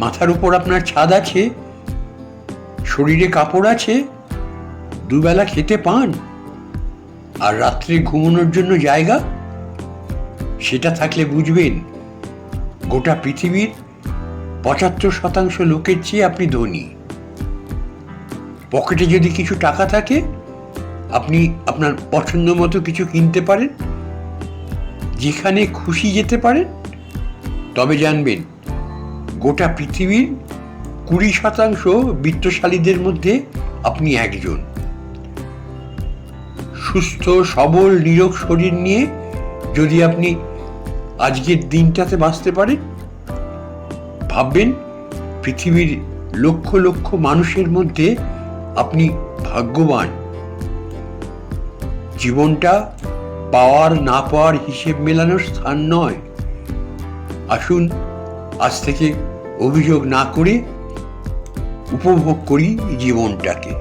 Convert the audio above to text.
মাথার উপর আপনার ছাদ আছে, শরীরে কাপড় আছে, দুবেলা খেতে পান, আর রাত্রে ঘুমানোর জন্য জায়গা, সেটা থাকলে বুঝবেন গোটা পৃথিবীর ৭৫% লোকের চেয়ে আপনি ধনী। পকেটে যদি কিছু টাকা থাকে, আপনি আপনার পছন্দ মতো কিছু কিনতে পারেন, যেখানে খুশি যেতে পারেন, তবে জানবেন গোটা পৃথিবীর ২০% বিত্তশালীদের মধ্যে আপনি একজন। সুস্থ সবল নিরোগ শরীর নিয়ে যদি আপনি আজকের দিনটাতে বাঁচতে পারেন, ভাববেন পৃথিবীর লক্ষ লক্ষ মানুষের মধ্যে আপনি ভাগ্যবান। জীবনটা পাওয়ার না পাওয়ার হিসেব মেলানোর স্থান নয়। আসুন আজ থেকে অভিযোগ না করে উপভোগ করি জীবনটাকে।